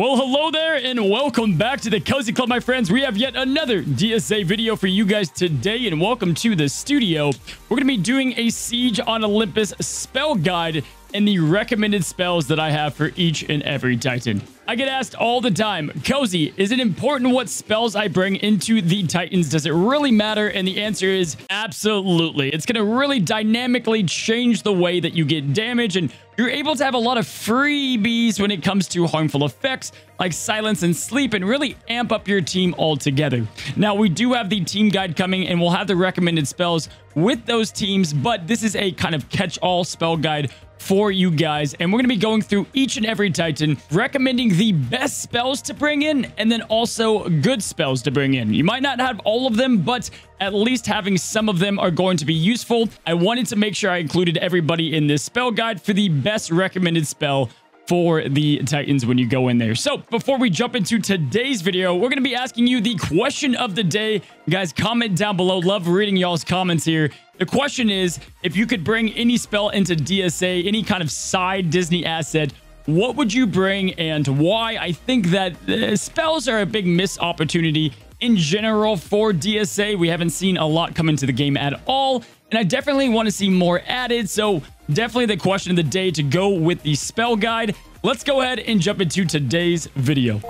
Well, hello there and welcome back to the Cozy Club, my friends. We have yet another DSA video for you guys today, and welcome to the studio. We're going to be doing a Siege on Olympus spell guide and the recommended spells that I have for each and every Titan. I get asked all the time, Cozy, is it important what spells I bring into the Titans? Does it really matter? And the answer is absolutely. It's going to really dynamically change the way that you get damage, and you're able to have a lot of freebies when it comes to harmful effects like silence and sleep, and really amp up your team altogether. Now, we do have the team guide coming, and we'll have the recommended spells with those teams, but this is a kind of catch-all spell guide for you guys, and we're going to be going through each and every Titan, recommending the best spells to bring in, and then also good spells to bring in. You might not have all of them, but at least having some of them are going to be useful. I wanted to make sure I included everybody in this spell guide for the best recommended spell for the Titans when you go in there. So before we jump into today's video, we're going to be asking you the question of the day. Guys, comment down below. Love reading y'all's comments here. The question is, if you could bring any spell into DSA, any kind of side Disney asset, what would you bring and why? I think that spells are a big missed opportunity in general for DSA. We haven't seen a lot come into the game at all, and I definitely want to see more added. So definitely the question of the day to go with the spell guide. Let's go ahead and jump into today's video.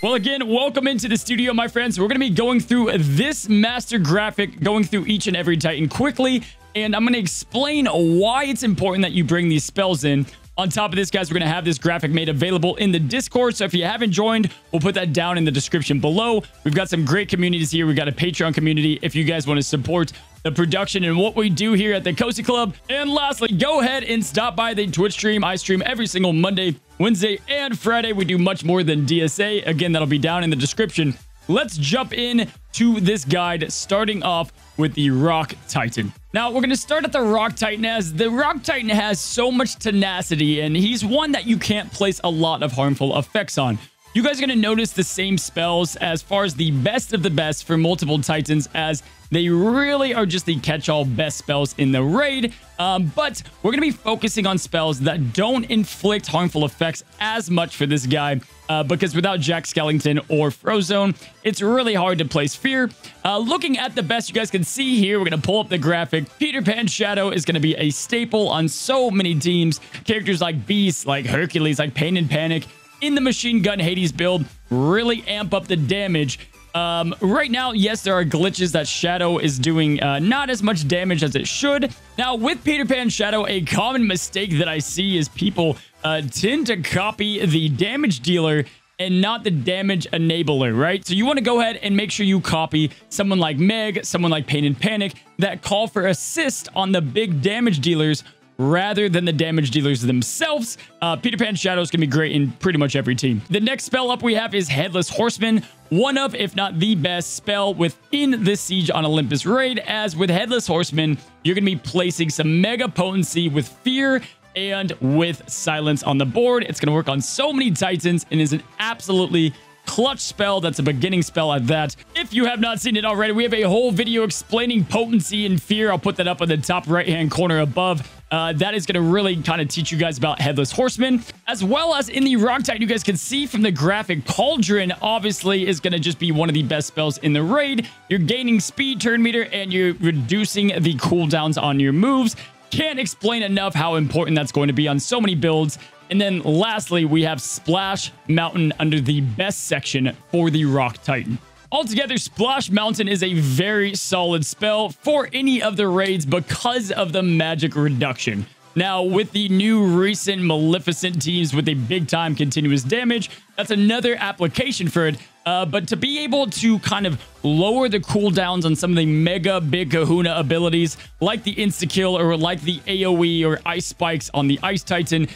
Well, again, welcome into the studio, my friends. We're going to be going through this master graphic, going through each and every Titan quickly, and I'm going to explain why it's important that you bring these spells in. On top of this, guys, we're going to have this graphic made available in the Discord, so if you haven't joined, we'll put that down in the description below. We've got some great communities here. We've got a Patreon community if you guys want to support the production and what we do here at the Cozy Club. And lastly, go ahead and stop by the Twitch stream. I stream every single Monday, Wednesday, and Friday. We do much more than DSA. Again, that'll be down in the description. Let's jump in to this guide, starting off with the Rock Titan. Now, we're going to start at the Rock Titan, as the Rock Titan has so much tenacity, and he's one that you can't place a lot of harmful effects on. You guys are going to notice the same spells as far as the best of the best for multiple Titans, as they really are just the catch-all best spells in the raid. But we're going to be focusing on spells that don't inflict harmful effects as much for this guy, because without Jack Skellington or Frozone, it's really hard to place fear. Looking at the best, you guys can see here, we're going to pull up the graphic. Peter Pan Shadow is going to be a staple on so many teams. Characters like Beast, like Hercules, like Pain and Panic, in the Machine Gun Hades build, really amp up the damage. Right now, yes, there are glitches that Shadow is doing not as much damage as it should. Now, with Peter Pan Shadow, a common mistake that I see is people tend to copy the damage dealer and not the damage enabler, right? So you want to go ahead and make sure you copy someone like Meg, someone like Pain and Panic, that call for assist on the big damage dealers rather than the damage dealers themselves. Peter Pan Shadow is going to be great in pretty much every team. The next spell up we have is Headless Horseman, one of, if not the best spell within the Siege on Olympus raid, as with Headless Horseman, you're going to be placing some mega potency with fear and with silence on the board. It's going to work on so many Titans and is an absolutely clutch spell. That's a beginning spell at that. If you have not seen it already, we have a whole video explaining potency and fear. I'll put that up in the top right-hand corner above. That is going to really kind of teach you guys about Headless Horseman, as well as in the Rock Titan. You guys can see from the graphic, Cauldron obviously is going to just be one of the best spells in the raid. You're gaining speed turn meter and you're reducing the cooldowns on your moves. Can't explain enough how important that's going to be on so many builds. And then lastly, we have Splash Mountain under the best section for the Rock Titan. Altogether, Splash Mountain is a very solid spell for any of the raids because of the magic reduction. Now, with the new recent Maleficent teams with a big-time continuous damage, that's another application for it. But to be able to kind of lower the cooldowns on some of the mega big kahuna abilities, like the insta-kill or like the AoE or ice spikes on the Ice Titan,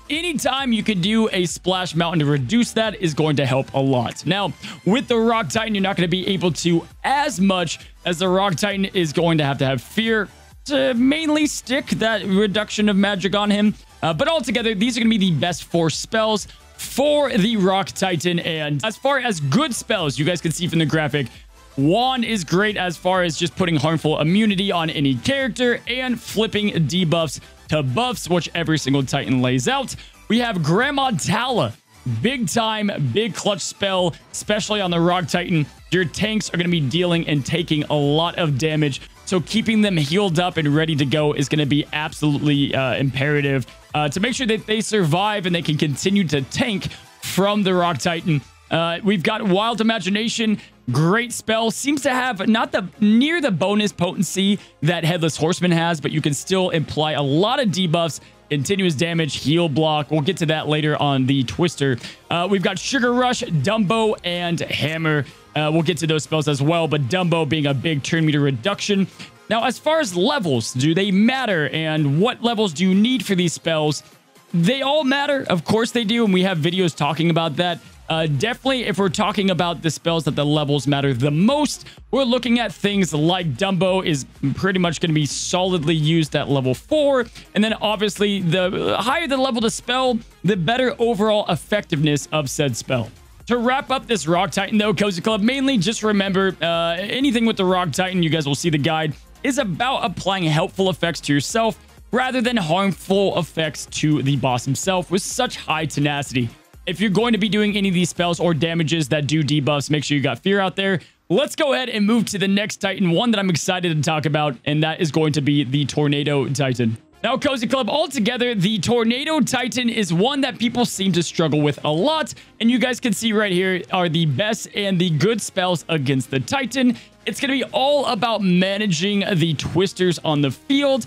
anytime you can do a Splash Mountain to reduce that is going to help a lot. Now, with the Rock Titan, you're not going to be able to as much, as the Rock Titan is going to have fear to mainly stick that reduction of magic on him. But altogether, these are going to be the best 4 spells for the Rock Titan. And as far as good spells, you guys can see from the graphic, Wand is great as far as just putting harmful immunity on any character and flipping debuffs to buffs, which every single Titan lays out. we have Grandma Tala. Big time, big clutch spell, especially on the Rock Titan. Your tanks are going to be dealing and taking a lot of damage. So keeping them healed up and ready to go is going to be absolutely imperative to make sure that they survive and they can continue to tank from the Rock Titan. We've got Wild Imagination. Great spell. Seems to have not near the bonus potency that Headless Horseman has, but you can still imply a lot of debuffs. Continuous damage, heal block. We'll get to that later on the Twister. We've got Sugar Rush, Dumbo, and Hammer. We'll get to those spells as well, but Dumbo being a big turn meter reduction. Now, as far as levels, do they matter? And what levels do you need for these spells? They all matter. Of course they do, and we have videos talking about that. Definitely, if we're talking about the spells that the levels matter the most, we're looking at things like Dumbo is pretty much going to be solidly used at level 4. And then obviously, the higher the level the spell, the better overall effectiveness of said spell. To wrap up this Rock Titan, though, Cozy Club, mainly just remember, anything with the Rock Titan, you guys will see the guide, is about applying helpful effects to yourself rather than harmful effects to the boss himself with such high tenacity. If you're going to be doing any of these spells or damages that do debuffs, make sure you got Fear out there. Let's go ahead and move to the next Titan, one that I'm excited to talk about, and that is going to be the Tornado Titan. Now, Cozy Club, altogether, the Tornado Titan is one that people seem to struggle with a lot, and you guys can see right here are the best and the good spells against the Titan. It's going to be all about managing the twisters on the field,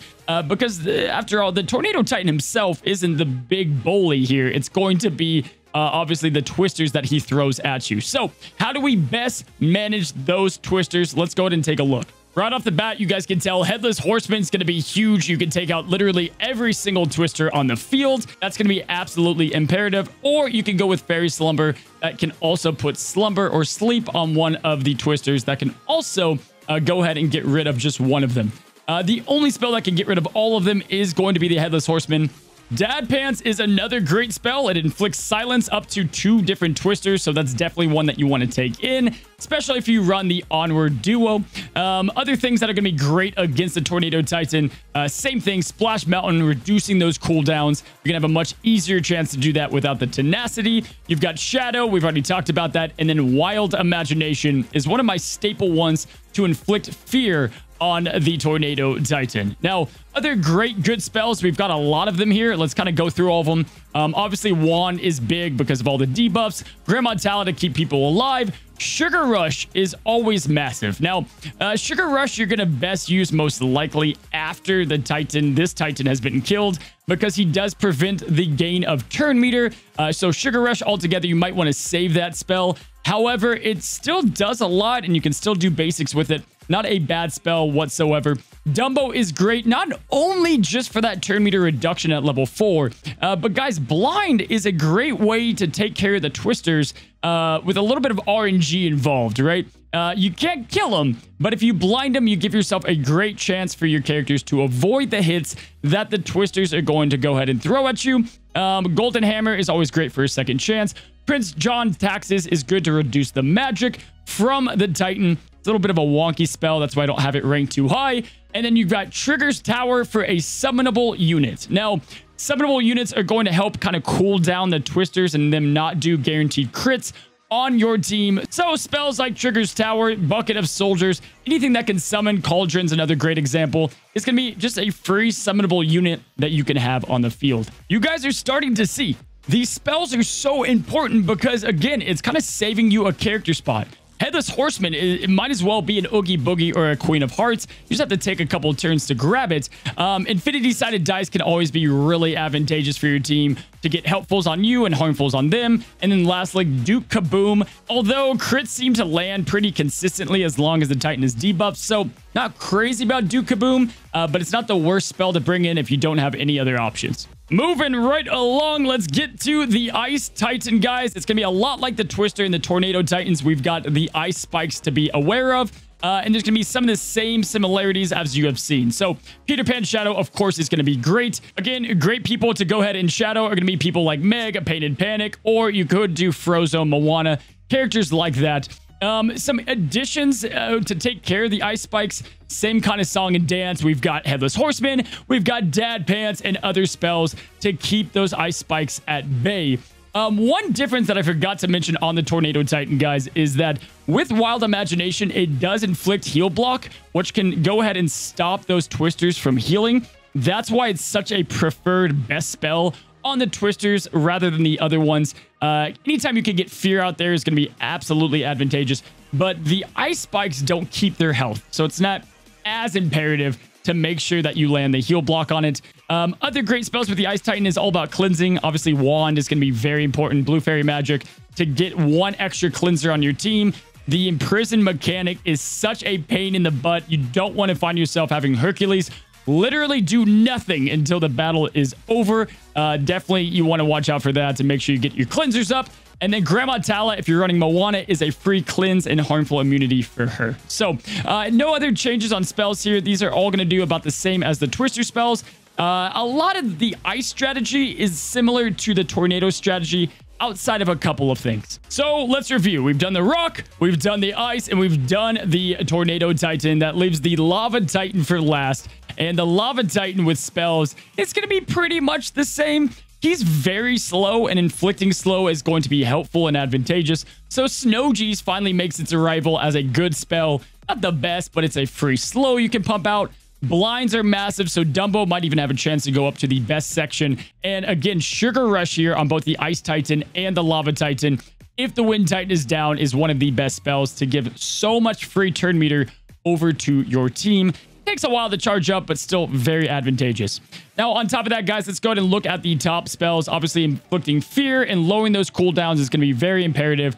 because after all, the Tornado Titan himself isn't the big bully here. It's going to be obviously the twisters that he throws at you. So how do we best manage those twisters? Let's go ahead and take a look. Right off the bat, you guys can tell Headless Horseman is going to be huge. You can take out literally every single twister on the field. That's going to be absolutely imperative. Or you can go with Fairy Slumber. That can also put slumber or sleep on one of the twisters. That can also go ahead and get rid of just one of them. The only spell that can get rid of all of them is going to be the Headless Horseman. Dad Pants is another great spell. It inflicts silence up to 2 different twisters, so that's definitely one that you want to take in, especially if you run the Onward duo. Other things that are going to be great against the Tornado Titan, same thing, Splash Mountain, reducing those cooldowns. You're going to have a much easier chance to do that without the tenacity. You've got Shadow, we've already talked about that, and then Wild Imagination is one of my staple ones to inflict fear on the Tornado Titan. Now, other great good spells, we've got a lot of them here. Let's kind of go through all of them. Obviously, Wand is big because of all the debuffs. Grandma Tala to keep people alive. Sugar Rush is always massive. Now, Sugar Rush, you're going to best use most likely after the Titan. This Titan has been killed because he does prevent the gain of turn meter. So Sugar Rush altogether, you might want to save that spell. However, it still does a lot and you can still do basics with it. Not a bad spell whatsoever. Dumbo is great, not only just for that turn meter reduction at level 4, but guys, Blind is a great way to take care of the twisters with a little bit of RNG involved, right? You can't kill them, but if you blind them, you give yourself a great chance for your characters to avoid the hits that the twisters are going to go ahead and throw at you. Golden Hammer is always great for a second chance. Prince John Taxes is good to reduce the magic from the Titan. It's a little bit of a wonky spell. That's why I don't have it ranked too high. And then you've got Trigger's Tower for a summonable unit. Now, summonable units are going to help kind of cool down the twisters and them not do guaranteed crits on your team. So spells like Trigger's Tower, Bucket of Soldiers, anything that can summon, Cauldron's another great example. It's going to be just a free summonable unit that you can have on the field. You guys are starting to see these spells are so important because, again, it's kind of saving you a character spot. Headless Horseman, it might as well be an Oogie Boogie or a Queen of Hearts. You just have to take a couple of turns to grab it. Infinity-sided dice can always be really advantageous for your team to get helpfuls on you and harmfuls on them. And then lastly, Duke Kaboom. Although crits seem to land pretty consistently as long as the Titan is debuffed, so not crazy about Duke Kaboom, but it's not the worst spell to bring in if you don't have any other options. Moving right along, let's get to the Ice Titan, guys. It's going to be a lot like the Twister and the Tornado Titans. We've got the Ice Spikes to be aware of, and there's going to be some of the same similarities as you have seen. So Peter Pan Shadow, of course, is going to be great. Again, great people to go ahead and Shadow are going to be people like Meg, Painted Panic, or you could do Frozone, Moana, characters like that. Some additions to take care of the ice spikes. Same kind of song and dance. We've got Headless Horseman, we've got Dad Pants, and other spells to keep those ice spikes at bay. One difference that I forgot to mention on the Tornado Titan, guys, is that with Wild Imagination, it does inflict heal block, which can go ahead and stop those twisters from healing. That's why it's such a preferred best spell on the twisters rather than the other ones. Anytime you can get fear out there is going to be absolutely advantageous, but the ice spikes don't keep their health, so it's not as imperative to make sure that you land the heal block on it. Other great spells with the Ice Titan is all about cleansing. Obviously, Wand is going to be very important. Blue Fairy Magic to get one extra cleanser on your team. The Imprison mechanic is such a pain in the butt. You don't want to find yourself having Hercules literally do nothing until the battle is over. Definitely, you want to watch out for that to make sure you get your cleansers up. And then Grandma Tala, if you're running Moana, is a free cleanse and harmful immunity for her. So, no other changes on spells here. These are all going to do about the same as the Twister spells. A lot of the ice strategy is similar to the tornado strategy outside of a couple of things. So let's review. We've done the rock, we've done the ice, and we've done the Tornado Titan. That leaves the Lava Titan for last. And the Lava Titan with spells, it's going to be pretty much the same. He's very slow, and inflicting slow is going to be helpful and advantageous. So Snow Geese finally makes its arrival as a good spell. Not the best, but it's a free slow you can pump out. Blinds are massive, so Dumbo might even have a chance to go up to the best section. And again, Sugar Rush here on both the Ice Titan and the Lava Titan, if the Wind Titan is down, is one of the best spells to give so much free turn meter over to your team. Takes a while to charge up, but still very advantageous. Now, on top of that, guys, let's go ahead and look at the top spells. Obviously, inflicting fear and lowering those cooldowns is going to be very imperative.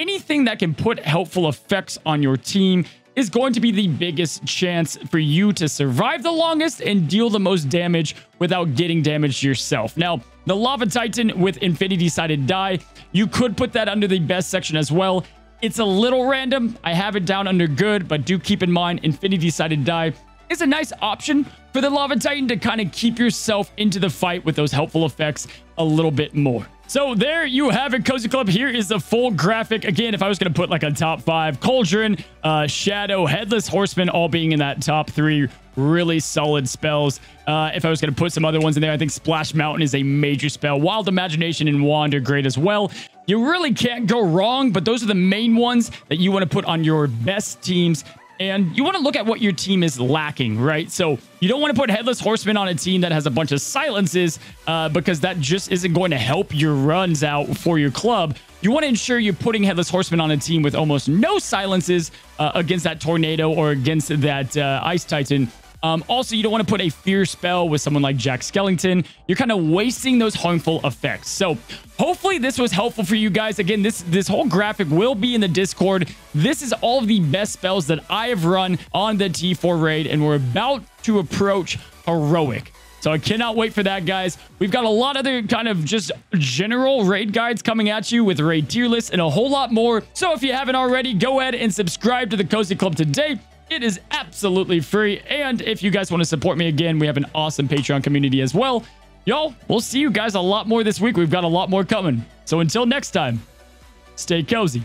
Anything that can put helpful effects on your team is going to be the biggest chance for you to survive the longest and deal the most damage without getting damaged yourself. Now, the Lava Titan with Infinity Sided Die, you could put that under the best section as well. It's a little random. I have it down under good, but do keep in mind Infinity Sided Die is a nice option for the Lava Titan to kind of keep yourself into the fight with those helpful effects a little bit more. So there you have it, Cozy Club. Here is the full graphic. Again, if I was going to put like a top 5, Cauldron, Shadow, Headless Horseman, all being in that top 3 really solid spells. If I was going to put some other ones in there, I think Splash Mountain is a major spell. Wild Imagination and Wand are great as well. You really can't go wrong, but those are the main ones that you want to put on your best teams. And you want to look at what your team is lacking, right? So you don't want to put Headless Horseman on a team that has a bunch of silences because that just isn't going to help your runs out for your club. You want to ensure you're putting Headless Horseman on a team with almost no silences against that Tornado or against that Ice Titan. Also, you don't want to put a fear spell with someone like Jack Skellington. You're kind of wasting those harmful effects. So hopefully this was helpful for you guys. Again, this whole graphic will be in the Discord. This is all of the best spells that I have run on the T4 raid, and we're about to approach Heroic. So I cannot wait for that, guys. We've got a lot of other kind of just general raid guides coming at you with raid tier lists and a whole lot more. So if you haven't already, go ahead and subscribe to the Cozy Club today. It is absolutely free. And if you guys want to support me again, we have an awesome Patreon community as well. Y'all, we'll see you guys a lot more this week. We've got a lot more coming. So until next time, stay cozy.